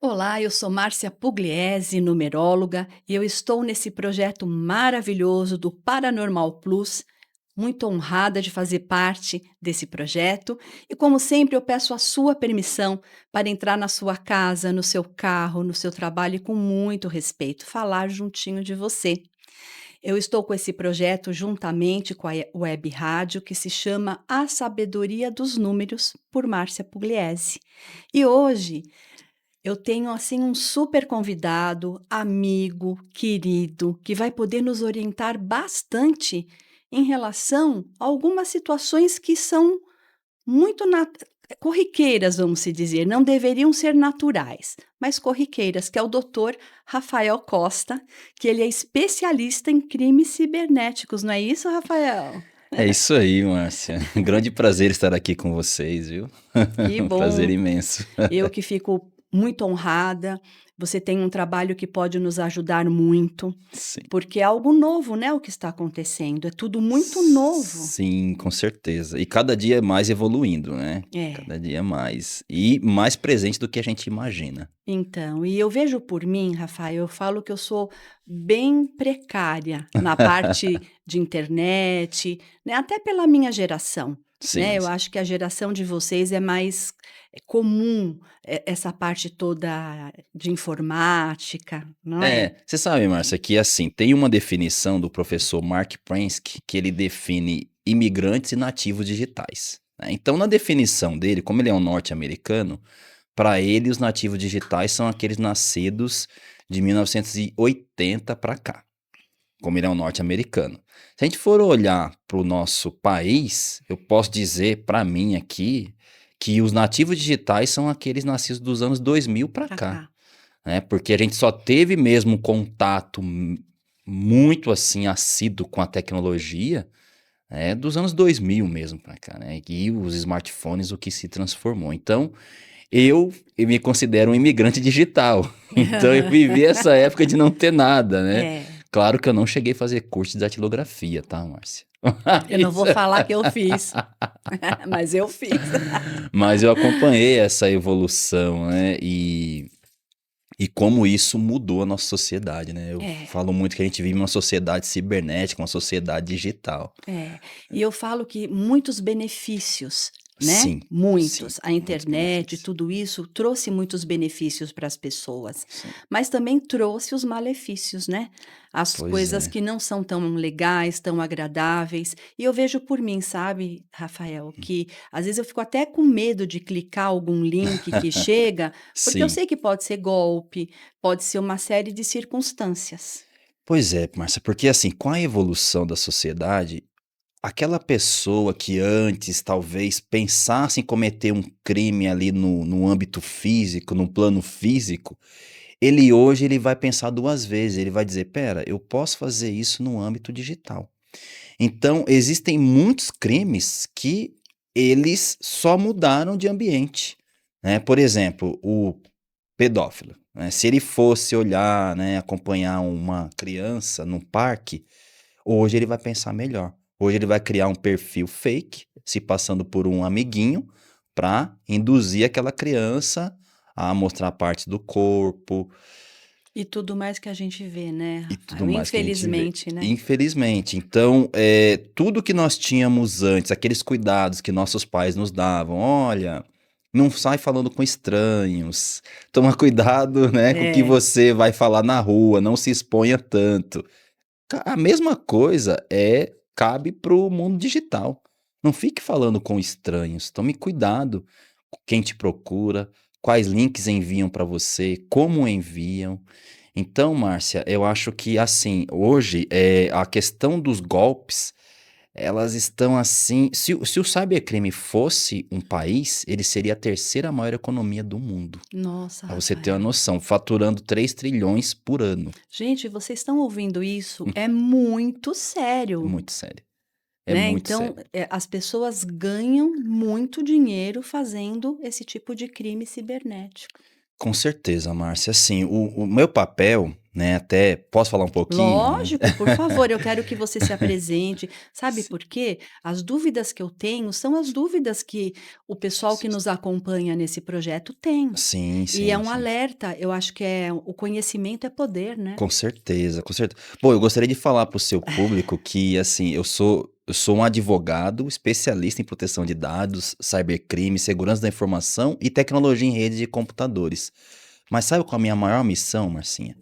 Olá, eu sou Márcia Pugliese, numeróloga, e eu estou nesse projeto maravilhoso do Paranormal Plus. Muito honrada de fazer parte desse projeto e, como sempre, eu peço a sua permissão para entrar na sua casa, no seu carro, no seu trabalho e, com muito respeito, falar juntinho de você. Eu estou com esse projeto juntamente com a Web Rádio que se chama A Sabedoria dos Números, por Márcia Pugliese. E hoje eu tenho, assim, um super convidado, amigo, querido, que vai poder nos orientar bastante em relação a algumas situações que são muito corriqueiras, vamos se dizer, não deveriam ser naturais, mas corriqueiras, que é o doutor Rafael Costa, que ele é especialista em crimes cibernéticos, não é isso, Rafael? É isso aí, Márcia. Grande prazer estar aqui com vocês, viu? Que Um prazer bom. imenso. Eu que fico muito honrada. Você tem um trabalho que pode nos ajudar muito, Sim. porque é algo novo, né, o que está acontecendo. É tudo muito novo. Sim, com certeza. E cada dia mais evoluindo, né? É. Cada dia mais. E mais presente do que a gente imagina. Então, e eu vejo por mim, Rafael, eu falo que eu sou bem precária na parte de internet, né, até pela minha geração, né, Sim, eu sim. acho que a geração de vocês é mais comum, essa parte toda de informática, não é? Você sabe, Márcia, que assim, tem uma definição do professor Mark Prensky que ele define imigrantes e nativos digitais, né? Então, na definição dele, como ele é um norte-americano, para ele, os nativos digitais são aqueles nascidos de 1980 para cá, como ele é um norte-americano. Se a gente for olhar para o nosso país, eu posso dizer para mim aqui que os nativos digitais são aqueles nascidos dos anos 2000 para Pra cá, cá. né? Porque a gente só teve mesmo contato muito assim assíduo com a tecnologia dos anos 2000 mesmo para cá, né? E os smartphones, o que se transformou. Então, eu me considero um imigrante digital. Então eu vivi essa época de não ter nada, né? É, Claro que eu não cheguei a fazer curso de datilografia, tá, Márcia? eu não Mas, vou falar que eu fiz, mas eu fiz. mas eu acompanhei essa evolução, né? E como isso mudou a nossa sociedade, né? Eu É. falo muito que a gente vive uma sociedade cibernética, uma sociedade digital. É, e eu falo que muitos benefícios, né, Sim, sim, muitos. A muitos internet, benefícios. tudo isso trouxe muitos benefícios para as pessoas, Sim, mas também trouxe os malefícios, né, as pois coisas é. que não são tão legais, tão agradáveis. E eu vejo por mim, sabe, Rafael, que às vezes eu fico até com medo de clicar algum link que chega, porque eu Sim. sei que pode ser golpe, pode ser uma série de circunstâncias. Pois é, Márcia, porque assim, com a evolução da sociedade, aquela pessoa que antes talvez pensasse em cometer um crime ali no âmbito físico, no plano físico, ele hoje ele vai pensar duas vezes, ele vai dizer, pera, eu posso fazer isso no âmbito digital. Então, existem muitos crimes que eles só mudaram de ambiente, né? Por exemplo, o pedófilo, né? Se ele fosse olhar, né, acompanhar uma criança num parque, hoje ele vai pensar melhor. Hoje ele vai criar um perfil fake, se passando por um amiguinho, para induzir aquela criança a mostrar partes do corpo E tudo mais que a gente vê, né, e tudo Rafael? mais que a gente vê. Infelizmente, né? Infelizmente. Então, tudo que nós tínhamos antes, aqueles cuidados que nossos pais nos davam, olha, não sai falando com estranhos, toma cuidado, né, com o que É. você vai falar na rua, não se exponha tanto. A mesma coisa cabe pro mundo digital. Não fique falando com estranhos. Tome cuidado com quem te procura, quais links enviam para você, como enviam. Então, Márcia, eu acho que assim, hoje a questão dos golpes, elas estão assim. Se o cybercrime fosse um país, ele seria a terceira maior economia do mundo. Nossa, Para você ter uma Rafael. noção, faturando 3 trilhões por ano. Gente, vocês estão ouvindo isso? É muito É sério, muito sério. É né? muito Então, sério. as pessoas ganham muito dinheiro fazendo esse tipo de crime cibernético. Com certeza, Márcia. Assim, o meu papel, né? Até posso falar um pouquinho? Lógico, por favor, eu quero que você se apresente. Sabe por quê? As dúvidas que eu tenho são as dúvidas que o pessoal que nos acompanha nesse projeto tem. Sim, E é sim, um sim. alerta, eu acho que o conhecimento é poder, né? Com certeza, com certeza. Bom, eu gostaria de falar para o seu público que, assim, eu sou um advogado especialista em proteção de dados, cybercrime, segurança da informação e tecnologia em redes de computadores. Mas sabe qual é a minha maior missão, Marcinha?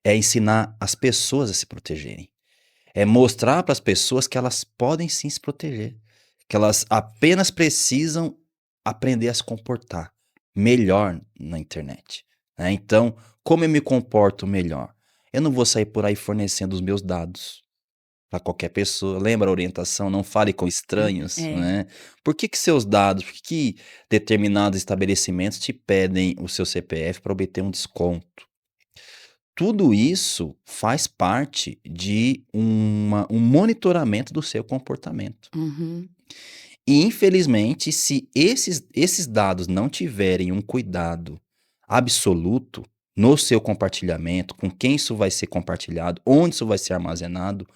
É ensinar as pessoas a se protegerem. É mostrar para as pessoas que elas podem sim se proteger, que elas apenas precisam aprender a se comportar melhor na internet, né. Então, como eu me comporto melhor? Eu não vou sair por aí fornecendo os meus dados para qualquer pessoa. Lembra a orientação? Não fale com estranhos, É. né. Por que que seus dados, por que determinados estabelecimentos te pedem o seu CPF para obter um desconto? Tudo isso faz parte de um monitoramento do seu comportamento. Uhum. E infelizmente, se esses dados não tiverem um cuidado absoluto no seu compartilhamento, com quem isso vai ser compartilhado, onde isso vai ser armazenado,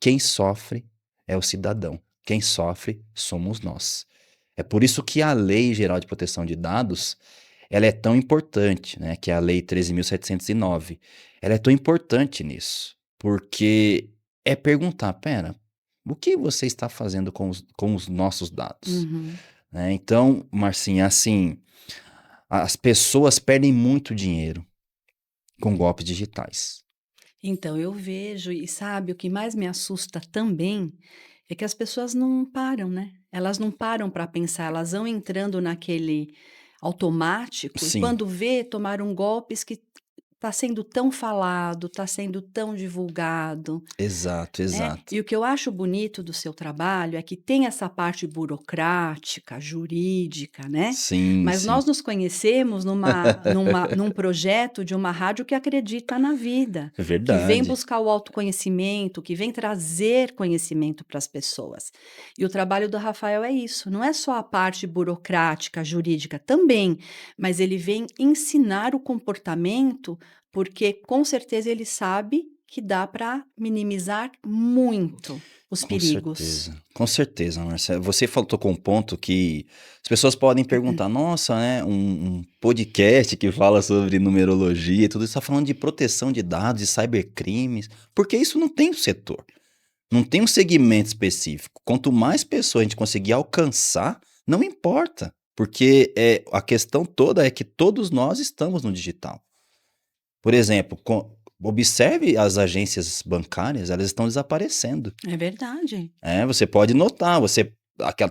quem sofre é o cidadão. Quem sofre somos nós. É por isso que a Lei Geral de Proteção de Dados, ela é tão importante, né, que é a Lei 13.709. Ela é tão importante nisso, porque é perguntar: "Espera, o que você está fazendo com os nossos dados?", Uhum. né. Então, Marcinha, assim, as pessoas perdem muito dinheiro com golpes digitais. Então, eu vejo e sabe, o que mais me assusta também é que as pessoas não param, né? Elas não param para pensar, elas vão entrando naquele automático e Sim, quando vê, tomaram golpes que está sendo tão falado, está sendo tão divulgado. exato, É, exato. e o que eu acho bonito do seu trabalho é que tem essa parte burocrática, jurídica, né, Sim, mas sim. nós nos conhecemos num projeto de uma rádio que acredita na vida, É que vem verdade. buscar o autoconhecimento, que vem trazer conhecimento para as pessoas. E o trabalho do Rafael é isso, não é só a parte burocrática, jurídica, também, mas ele vem ensinar o comportamento, porque com certeza ele sabe que dá para minimizar muito os perigos. Com certeza, Marcelo. Você falou tocou um ponto que as pessoas podem perguntar: "Nossa, né, um podcast que fala sobre numerologia e tudo isso, tá falando de proteção de dados e cybercrimes", porque isso não tem um setor, não tem um segmento específico. Quanto mais pessoas a gente conseguir alcançar, não importa, porque, a questão toda é que todos nós estamos no digital. Por exemplo, observe as agências bancárias, elas estão desaparecendo. É verdade. Você pode notar,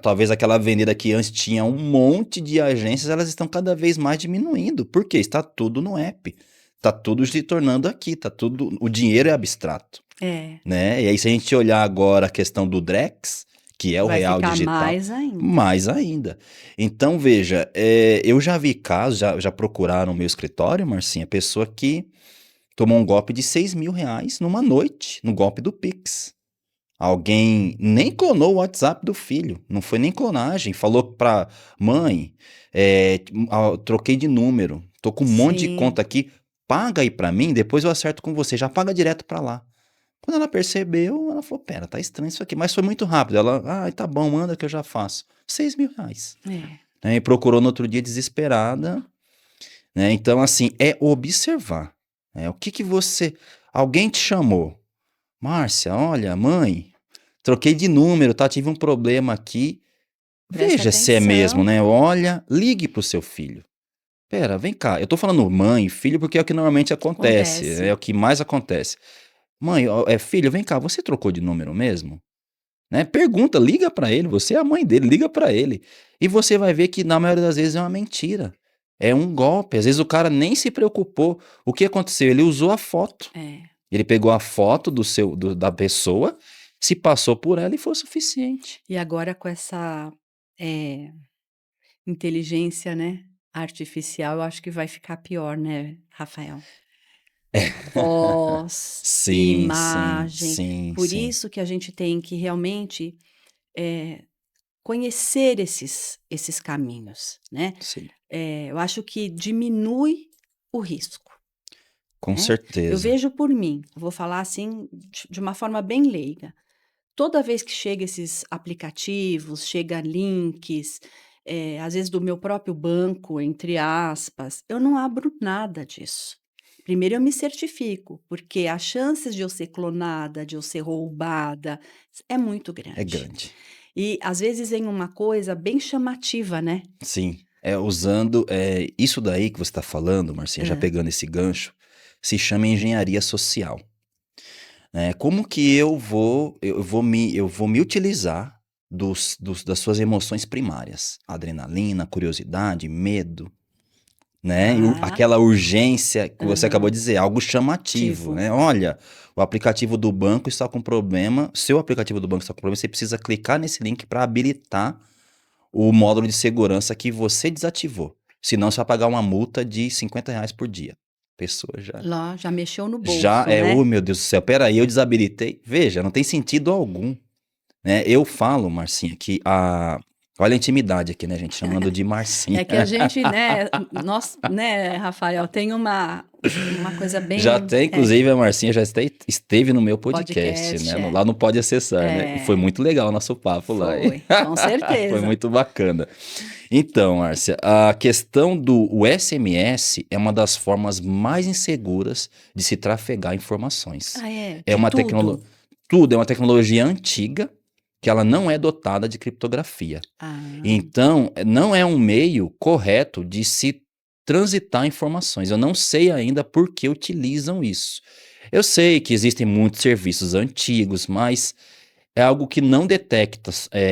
talvez aquela avenida que antes tinha um monte de agências, elas estão cada vez mais diminuindo. Por quê? Está tudo no app. Está tudo se tornando aqui, está tudo, o dinheiro é abstrato, É, né? E aí se a gente olhar agora a questão do Drex, que é o vai real ficar digital, mais ainda. mais ainda. Então veja, eu já vi casos, já procuraram o meu escritório, Marcinha, pessoa que tomou um golpe de R$ 6.000 numa noite, no golpe do Pix. Alguém nem clonou o WhatsApp do filho, não foi nem clonagem, falou pra mãe, troquei de número, tô com um monte de Sim, conta aqui, paga aí pra mim, depois eu acerto com você, já paga direto pra lá. Quando ela percebeu, ela falou: "Pera, tá estranho isso aqui", mas foi muito rápido, ela: "Ai, tá bom, manda que eu já faço". R$ 6.000, é, né, e procurou no outro dia desesperada, né, então assim, é observar, o que que alguém te chamou: "Márcia, olha, mãe, troquei de número, tá, tive um problema aqui". presta Veja se é mesmo, atenção. né, olha, ligue para o seu filho. "Espera, vem cá", eu tô falando mãe e filho, porque é o que normalmente acontece, é Acontece. o que mais acontece. "Mãe, ó, filho, vem cá, você trocou de número mesmo?", né, pergunta, liga pra ele, você é a mãe dele, liga pra ele. E você vai ver que na maioria das vezes é uma mentira, é um golpe, às vezes o cara nem se preocupou. O que aconteceu? Ele usou a foto. É. Ele pegou a foto da pessoa, se passou por ela e foi o suficiente. E agora com essa, eh, inteligência, né, artificial, eu acho que vai ficar pior, né, Rafael? Voz, Sim, sim, imagem, sim, por sim, isso que a gente tem que realmente, eh, conhecer esses caminhos, né. sim. Eu acho que diminui o risco. Com né. Eu certeza. vejo por mim, vou falar assim de uma forma bem leiga. Toda vez que chega esses aplicativos, chega links, às vezes do meu próprio banco, entre aspas, eu não abro nada disso. Primeiro eu me certifico, porque as chances de eu ser clonada, de eu ser roubada, é muito É grande. grande. E às vezes vem uma coisa bem chamativa, né. Sim, usando, isso daí que você está falando, Marcinha, já Hã. pegando esse gancho, se chama engenharia social, né. Como que eu vou me utilizar das suas emoções primárias, adrenalina, curiosidade, medo, né, e Ah, aquela urgência que você acabou aham. de dizer, algo chamativo, Ativo. né. "Olha, o aplicativo do banco está com problema, seu aplicativo do banco está com problema, você precisa clicar nesse link para habilitar o módulo de segurança que você desativou, senão você vai pagar uma multa de R$ 50 por dia". A pessoa Lá, já mexeu no já bolso, "Oh, né. meu Deus do céu, espera aí, eu desabilitei". Veja, não tem sentido algum, né. Eu falo, Marcinha, que a olha a intimidade aqui, né, gente, chamando de Marcinha. É que a gente, né, nós, né, Rafael, tem uma coisa Já bem até inclusive a Marcinha já esteve no meu podcast, podcast, né, lá no Pode Acessar, né, e foi É, muito legal o nosso papo lá, hein. foi, com Foi certeza. muito bacana. Então, Márcia, a questão do o SMS é uma das formas mais inseguras de se trafegar informações. Ah, é? É De uma tecnolo tudo? tudo é uma tecnologia antiga, que ela não é dotada de criptografia. Ah, Então, não é um meio correto de se transitar informações. Eu não sei ainda por que utilizam isso. Eu sei que existem muitos serviços antigos, mas é algo que não detecta,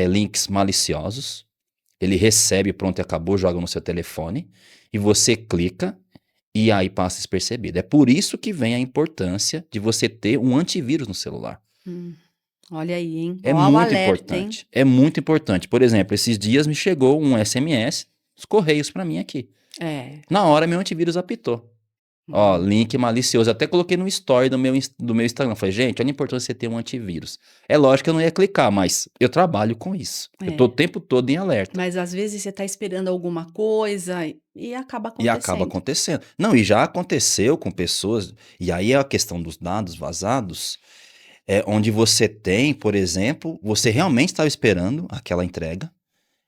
links maliciosos. Ele recebe, pronto e acabou, joga no seu telefone, e você clica, e aí passa despercebido. É por isso que vem a importância de você ter um antivírus no celular. hum, olha aí, hein. É Ó o muito alerta, hein. importante, é muito importante. Por exemplo, esses dias me chegou um SMS, os correios para mim aqui. É. Na hora meu antivírus apitou. Ó, Hum, link malicioso. Até coloquei no story do meu Instagram. Falei, gente, olha a importância de você ter um antivírus. É lógico que eu não ia clicar, mas eu trabalho com isso. Eu tô o é. tempo todo em alerta. Mas às vezes você está esperando alguma coisa e acaba E acaba acontecendo. acontecendo. Não, e já aconteceu com pessoas, e aí é a questão dos dados vazados, onde você tem, por exemplo, você realmente estava esperando aquela entrega,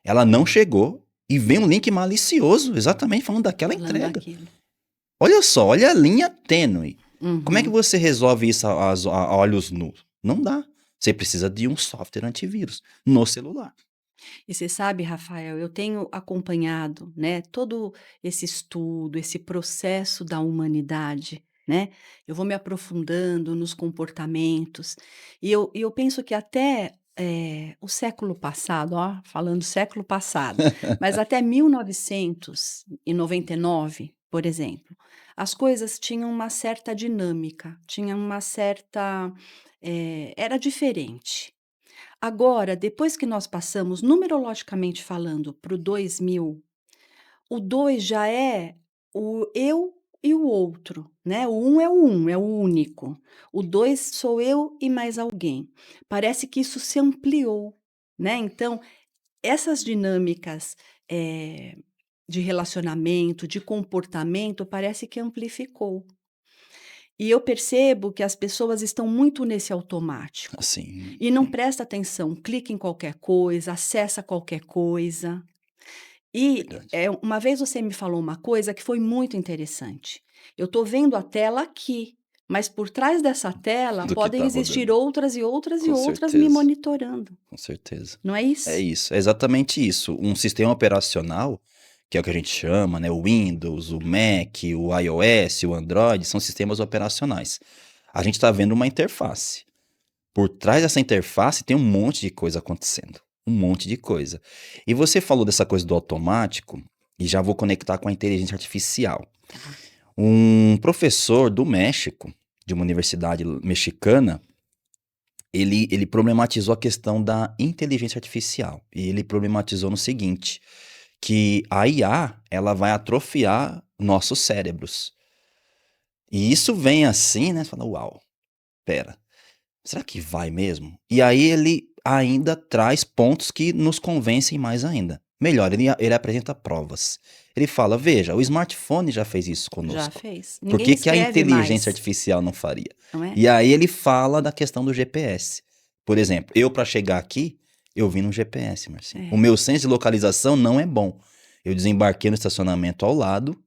ela não chegou, e vem um link malicioso, exatamente falando daquela Falando entrega. aquilo. Olha só, olha a linha tênue. Como é que Uhum. você resolve isso a olhos nus? Não dá. Você precisa de um software antivírus no celular. E você sabe, Rafael, eu tenho acompanhado, né, todo esse estudo, esse processo da humanidade, né? Eu vou me aprofundando nos comportamentos e eu penso que até o século passado, ó, falando século passado, mas até 1999, por exemplo, as coisas tinham uma certa dinâmica, tinham uma certa, era diferente. Agora, depois que nós passamos, numerologicamente falando, para o 2000, o 2 já é o eu e o outro, né, o um é o um, é o único. O 2 sou eu e mais alguém. Parece que isso se ampliou, né, então essas dinâmicas, eh, de relacionamento, de comportamento, parece que amplificou. E eu percebo que as pessoas estão muito nesse automático. Assim, E não presta atenção, clica em qualquer coisa, acessa qualquer coisa. E, verdade. uma vez você me falou uma coisa que foi muito interessante. Eu estou vendo a tela aqui, mas por trás dessa tela Do que podem tá existir rodando. outras e outras e Com outras me certeza, monitorando, com certeza. não é É isso? isso, é exatamente isso. Um sistema operacional, que é o que a gente chama, né, o Windows, o Mac, o iOS, o Android, são sistemas operacionais. A gente está vendo uma interface. Por trás dessa interface tem um monte de coisa acontecendo, um monte de coisa. E você falou dessa coisa do automático, e já vou conectar com a inteligência artificial. Tá. Um professor do México, de uma universidade mexicana, ele problematizou a questão da inteligência artificial. E ele problematizou no seguinte, que a IA, ela vai atrofiar nossos cérebros. E isso vem assim, né, você fala: "Uau, espera, será que vai mesmo?". E aí ele ainda traz pontos que nos convencem mais ainda. Melhor, ele apresenta provas. Ele fala, veja, o smartphone já fez isso Já conosco. fez. Por Ninguém que a escreve inteligência mais, artificial não faria? não é? E aí ele fala da questão do GPS. Por exemplo, eu para chegar aqui, eu vim no GPS, Marcinho. O É, meu senso de localização não é bom. Eu desembarquei no estacionamento ao lado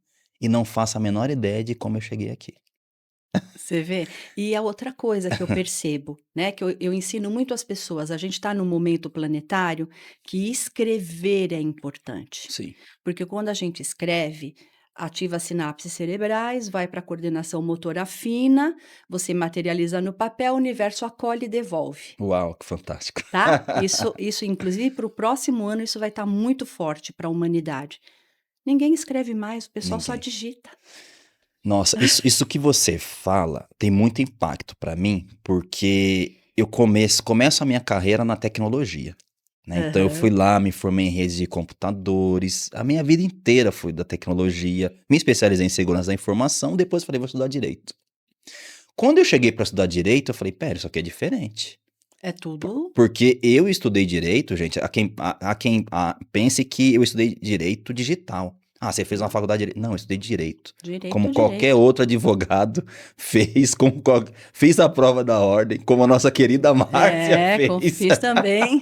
e não faço a menor ideia de como eu cheguei aqui. você vê? E a outra coisa que eu percebo, né, que eu ensino muito às pessoas, a gente está num momento planetário que escrever é importante. Sim. Porque quando a gente escreve, ativa as sinapses cerebrais, vai para a coordenação motora fina, você materializa no papel, o universo acolhe e devolve, Uau, que fantástico. tá? Isso inclusive para o próximo ano, isso vai estar muito forte para a humanidade. Ninguém escreve mais, o pessoal só Ninguém. digita. Nossa, isso que você fala tem muito impacto para mim, porque eu começo a minha carreira na tecnologia, né? Então eu fui Aham. lá, me formei em redes de computadores, a minha vida inteira foi da tecnologia, me especializei em segurança da informação, depois falei, vou estudar direito. Quando eu cheguei para estudar direito, eu falei, pera, isso aqui é diferente. É tudo Porque eu estudei direito, gente, há quem pense que eu estudei direito digital. Ah, você fez uma faculdade de direito. Não, eu estudei direito. Como direito, qualquer direito. outro advogado fez, fiz a prova da ordem, como a nossa querida Márcia É, fez. fiz também.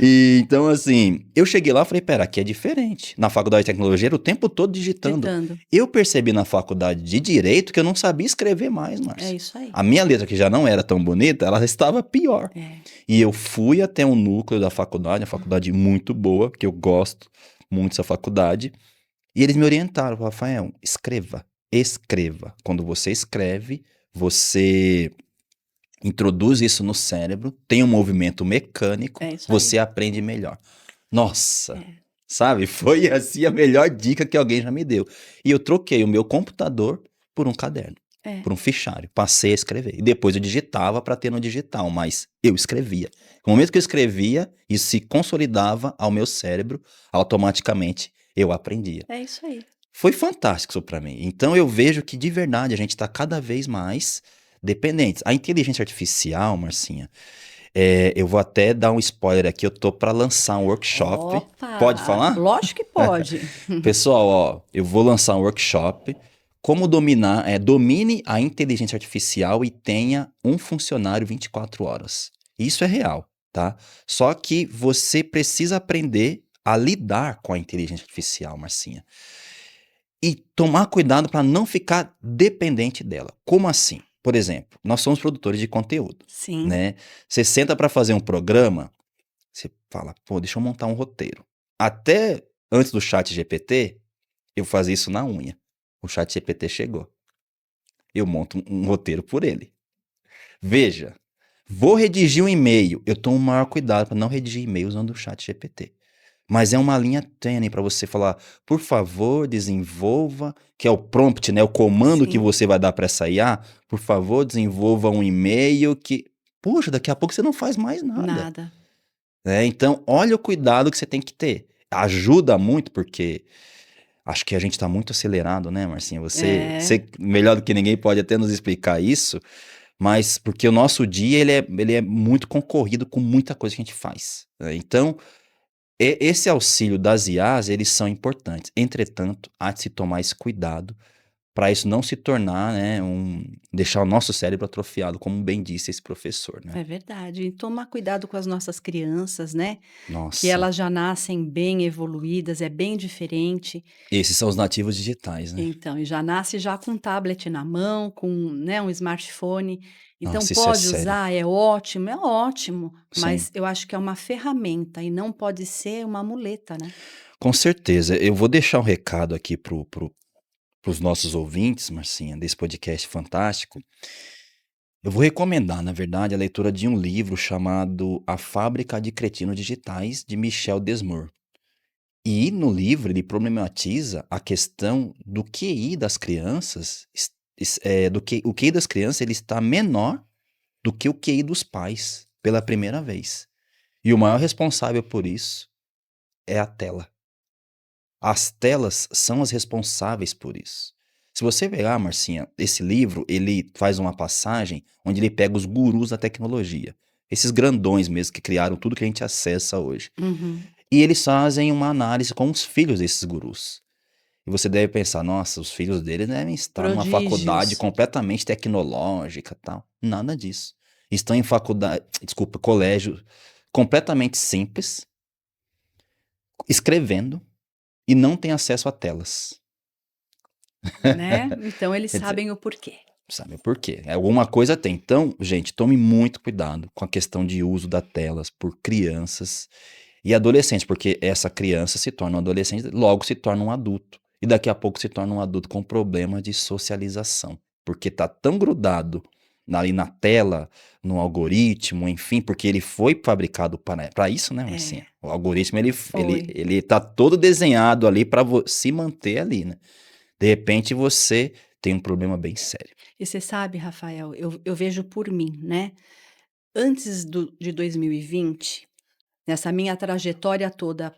E então, assim, eu cheguei lá e falei, pera, aqui é diferente. Na faculdade de tecnologia era o tempo todo digitando. Ditando. Eu percebi na faculdade de direito que eu não sabia escrever mais, É Márcia. isso aí. A minha letra, que já não era tão bonita, ela estava pior. É. E eu fui até um núcleo da faculdade, uma faculdade muito boa, que eu gosto muito dessa faculdade. E eles me orientaram, Rafael, escreva, escreva. Quando você escreve, você introduz isso no cérebro, tem um movimento mecânico, É isso aí. você aprende melhor. Nossa, É. sabe? Foi assim a melhor dica que alguém já me deu. E eu troquei o meu computador por um caderno, É. por um fichário. Passei a escrever. E depois eu digitava para ter no digital, mas eu escrevia. No momento que eu escrevia, isso se consolidava ao meu cérebro, automaticamente eu aprendia. É isso aí. Foi fantástico isso para mim. Então eu vejo que de verdade a gente está cada vez mais dependentes. A inteligência artificial, Marcinha, eu vou até dar um spoiler aqui, eu tô para lançar um workshop. Pode Opa! falar? Lógico que pode. Pessoal, ó, eu vou lançar um workshop. Como domine a inteligência artificial e tenha um funcionário 24 horas. Isso é real, tá? Só que você precisa aprender a lidar com a inteligência artificial, Marcinha. E tomar cuidado para não ficar dependente dela. Como assim? Por exemplo, nós somos produtores de conteúdo, Sim. né? Você senta para fazer um programa, você fala, pô, deixa eu montar um roteiro. Até antes do chat GPT, eu fazia isso na unha. O chat GPT chegou. Eu monto um roteiro por ele. Veja, vou redigir um e-mail. Eu tomo o maior cuidado para não redigir e-mail usando o chat GPT. Mas é uma linha tênue para você falar, por favor, desenvolva, que é o prompt, né? O comando que Sim. você vai dar para essa IA. Por favor, desenvolva um e-mail que. Poxa, daqui a pouco você não faz mais nada. Nada. Né? Então, olha o cuidado que você tem que ter. Ajuda muito, porque acho que a gente está muito acelerado, né, Marcinha? É. Você, melhor do que ninguém, pode até nos explicar isso, mas porque o nosso dia ele é muito concorrido com muita coisa que a gente faz. Né? Então, esse auxílio das IAs, eles são importantes. Entretanto, há de se tomar esse cuidado para isso não se tornar, né, deixar o nosso cérebro atrofiado, como bem disse esse professor, né? É verdade. E tomar cuidado com as nossas crianças, né? Que Nossa, elas já nascem bem evoluídas, é bem diferente. esses são os nativos digitais, né? Então, e já nasce já com um tablet na mão, com, né, um smartphone. Então, Nossa, isso é pode sério. usar, é ótimo, Sim, mas eu acho que é uma ferramenta e não pode ser uma muleta, né? com certeza. Eu vou deixar um recado aqui pros nossos ouvintes, Marcinha, desse podcast fantástico. Eu vou recomendar, na verdade, a leitura de um livro chamado A Fábrica de Cretinos Digitais, de Michel Desmours. E no livro ele problematiza a questão do QI das crianças, o QI das crianças ele está menor do que o QI dos pais, pela primeira vez. E o maior responsável por isso é a tela. As telas são as responsáveis por isso. Se você pegar, Marcinha, esse livro, ele faz uma passagem onde ele pega os gurus da tecnologia. Esses grandões mesmo que criaram tudo que a gente acessa hoje. Uhum. E eles fazem uma análise com os filhos desses gurus. E você deve pensar, nossa, os filhos deles devem estar numa faculdade Prodígios. completamente tecnológica, tal. Nada disso. Estão em faculdade, desculpa, colégio completamente simples, escrevendo e não têm acesso a telas. Né? Então eles Quer dizer, sabem o porquê. sabe por quê? Alguma coisa tem. Então, gente, tome muito cuidado com a questão de uso das telas por crianças e adolescentes, porque essa criança se torna um adolescente, logo se torna um adulto. E daqui a pouco se torna um adulto com problema de socialização, porque tá tão grudado ali na tela, no algoritmo, enfim, porque ele foi fabricado para isso, né, Marcinha? É, O algoritmo, ele, ele, foi. ele tá todo desenhado ali para se manter ali, né? De repente você tem um problema bem sério. E você sabe, Rafael, eu vejo por mim, né? Antes de 2020, nessa minha trajetória toda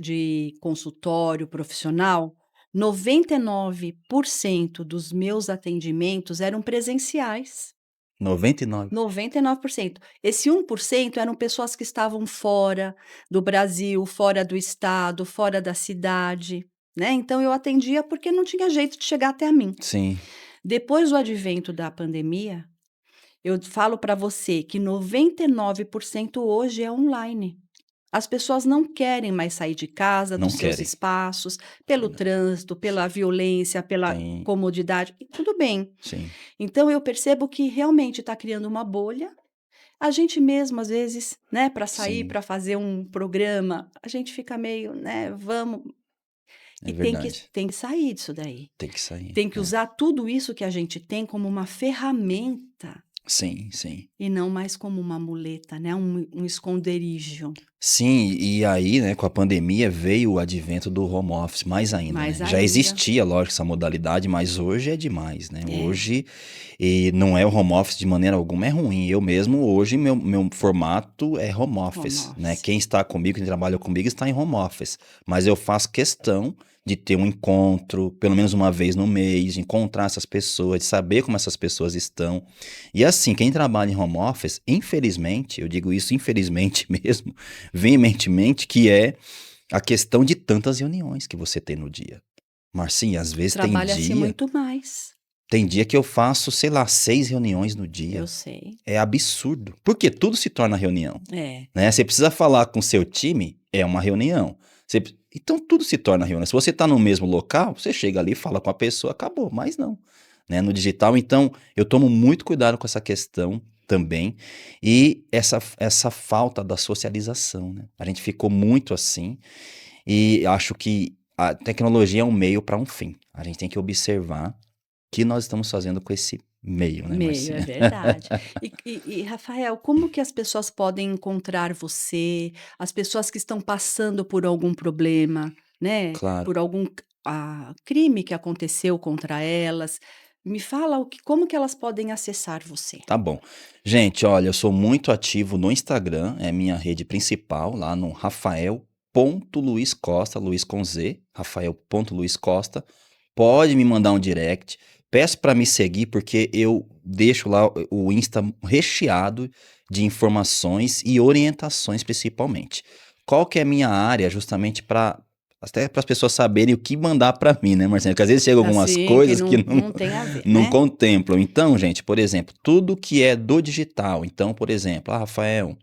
de consultório profissional, 99% dos meus atendimentos eram presenciais. 99. 99%. Esse 1% eram pessoas que estavam fora do Brasil, fora do estado, fora da cidade, né? Então eu atendia porque não tinha jeito de chegar até a mim. Sim, Depois do advento da pandemia, eu falo para você que 99% hoje é online. As pessoas não querem mais sair de casa, não dos seus querem. espaços, pelo Verdade. trânsito, pela violência, pela Tem, comodidade, e tudo bem. sim. Então eu percebo que realmente está criando uma bolha. A gente mesmo, às vezes, né, para sair, Sim, para fazer um programa, a gente fica meio, né, vamos. é E tem que, verdade. tem que sair disso daí. Tem que sair. Tem que É. usar tudo isso que a gente tem como uma ferramenta Sim, sim. e não mais como uma muleta, né, um esconderijo. Sim, e aí, né, com a pandemia veio o advento do home office, mais ainda, né? Mais Já ainda. existia, lógico, essa modalidade, mas hoje é demais, né? É, Hoje, e não é o home office de maneira alguma, é ruim. Eu mesmo, hoje, meu formato é home home office, né? office. Quem está comigo, quem trabalha comigo, está em home office. Mas eu faço questão de ter um encontro, pelo menos uma vez no mês, de encontrar essas pessoas, de saber como essas pessoas estão. E assim, quem trabalha em home office, infelizmente, eu digo isso infelizmente mesmo, veementemente, que é a questão de tantas reuniões que você tem no dia. Marcinha, às vezes Trabalha-se muito mais, tem dia que eu faço, sei lá, 6 reuniões no eu dia. sei. É absurdo. Porque tudo se torna reunião, É, né? Você precisa falar com o seu time, é uma reunião. Então tudo se torna reunião. Se você está no mesmo local, você chega ali, fala com a pessoa, acabou. Mas não, né? No digital, então, eu tomo muito cuidado com essa questão também. E essa falta da socialização, né? A gente ficou muito assim. E acho que a tecnologia é um meio para um fim. A gente tem que observar o que nós estamos fazendo com esse meio, né, meio, é Marcinha? verdade. Rafael, como que as pessoas podem encontrar você? As pessoas que estão passando por algum problema, né? Claro. Por algum crime que aconteceu contra elas. Me fala como que elas podem acessar você. Tá bom. Gente, olha, eu sou muito ativo no Instagram, é minha rede principal, lá no Rafael.luizcosta, Luiz com Z, Rafael.luizcosta. Pode me mandar um direct. Peço para me seguir porque eu deixo lá o Insta recheado de informações e orientações principalmente. Qual que é a minha área justamente para até para as pessoas saberem o que mandar para mim, né, Marcelo? Porque às vezes chegam algumas Assim, que coisas que não, não, não tem a ver, não né? contemplam. Então, gente, por exemplo, tudo que é do digital. Então, por exemplo, Rafael,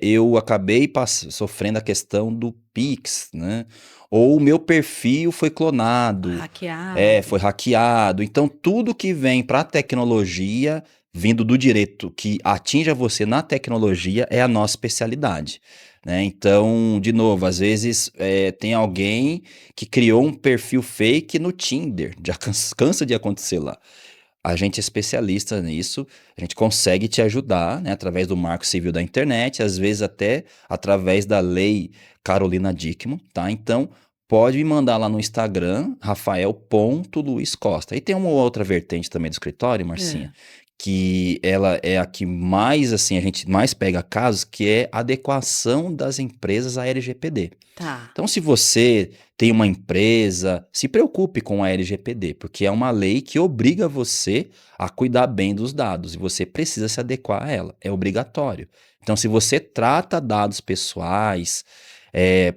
eu acabei sofrendo a questão do Pix, né? Ou o meu perfil foi clonado, Hackeado. foi hackeado. Então, tudo que vem para a tecnologia, vindo do direito que atinja você na tecnologia, é a nossa especialidade. Né? Então, de novo, às vezes tem alguém que criou um perfil fake no Tinder, já cansa de acontecer lá. A gente é especialista nisso, a gente consegue te ajudar, né, através do Marco Civil da internet, às vezes até através da lei Carolina Dickmann, tá? Então, pode me mandar lá no Instagram, rafael.luizcosta. E tem uma outra vertente também do escritório, Marcinha, É, que ela é a que mais, assim, a gente mais pega casos, que é adequação das empresas à LGPD. tá. Então, se você tem uma empresa, se preocupe com a LGPD, porque é uma lei que obriga você a cuidar bem dos dados e você precisa se adequar a ela, é obrigatório. Então, se você trata dados pessoais,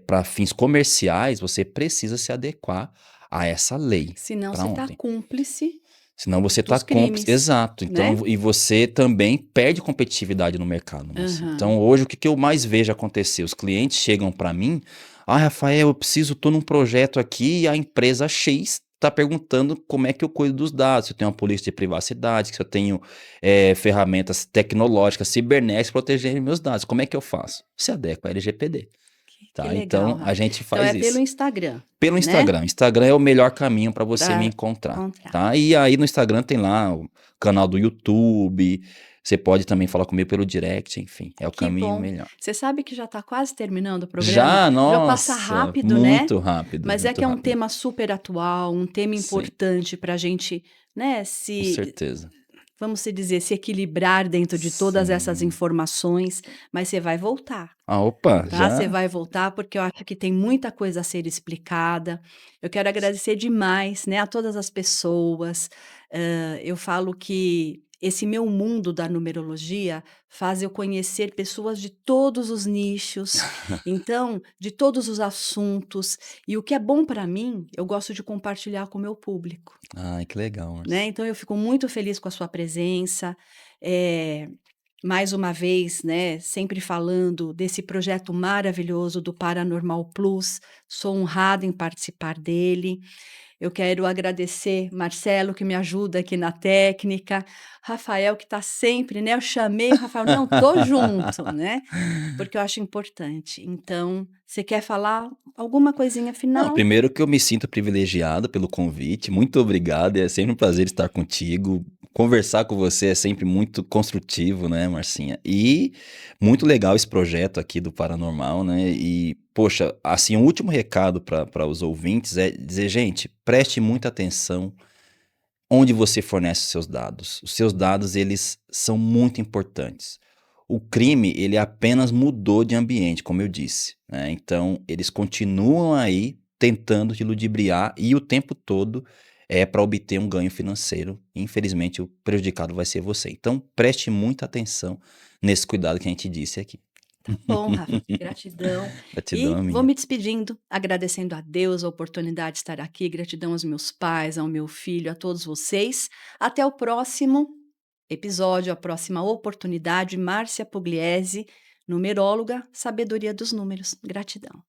para fins comerciais, você precisa se adequar a essa lei Senão para você está ontem. cúmplice Senão você está dos cúmplice, crimes, exato. né? Então, e você também perde competitividade no mercado, Marcinha. Aham. Então, hoje, o que que eu mais vejo acontecer? Os clientes chegam para mim, ah, Rafael, eu preciso, tô num projeto aqui e a empresa X está perguntando como é que eu cuido dos dados, se eu tenho uma polícia de privacidade, se eu tenho ferramentas tecnológicas, cibernéticas para proteger meus dados. Como é que eu faço? Se adequa à LGPD, Que tá? legal, Então, a Rafa. gente Então faz é pelo isso. Instagram, Pelo né? Instagram. Instagram é o melhor caminho para você me Para encontrar, encontrar. tá? E aí no Instagram tem lá o canal do YouTube, você pode também falar comigo pelo direct, enfim, é o Que caminho bom. melhor. Você sabe que já está quase terminando o programa? Já? Já passa Nossa, rápido, né? muito rápido, Mas é muito que é um rápido. tema super atual, um tema Sim, importante para a gente, né, com se, certeza. vamos se dizer, se equilibrar dentro de todas essas Sim. informações, mas você vai voltar. Ah, opa, Tá? Você já? vai voltar porque eu acho que tem muita coisa a ser explicada. Eu quero agradecer demais, né, a todas as pessoas. Eu falo que esse meu mundo da numerologia faz eu conhecer pessoas de todos os nichos, então, de todos os assuntos. E o que é bom para mim, eu gosto de compartilhar com o meu público. Ai, que legal, Né, Marcia. então eu fico muito feliz com a sua presença, eh, mais uma vez, né, sempre falando desse projeto maravilhoso do Paranormal Plus, sou honrada em participar dele. Eu quero agradecer Marcelo, que me ajuda aqui na técnica, Rafael, que está sempre, né, eu chamei o Rafael: "Não, tô junto", né, porque eu acho importante. Então, você quer falar alguma coisinha Não, final? primeiro que eu me sinto privilegiado pelo convite, muito obrigado, é sempre um prazer estar contigo. Conversar com você é sempre muito construtivo, né, Marcinha? E muito legal esse projeto aqui do Paranormal, né? E, poxa, assim, um último recado para os ouvintes é dizer, gente, preste muita atenção onde você fornece os seus dados. Os seus dados, eles são muito importantes. O crime, ele apenas mudou de ambiente, como eu disse, né? Então, eles continuam aí tentando te ludibriar e o tempo todo é para obter um ganho financeiro. Infelizmente, o prejudicado vai ser você. Então, preste muita atenção nesse cuidado que a gente disse aqui. Tá bom, Rafa, gratidão. Gratidão E a vou minha. me despedindo, agradecendo a Deus a oportunidade de estar aqui, gratidão aos meus pais, ao meu filho, a todos vocês. Até o próximo episódio, a próxima oportunidade. Márcia Pugliese, numeróloga, sabedoria dos números. Gratidão.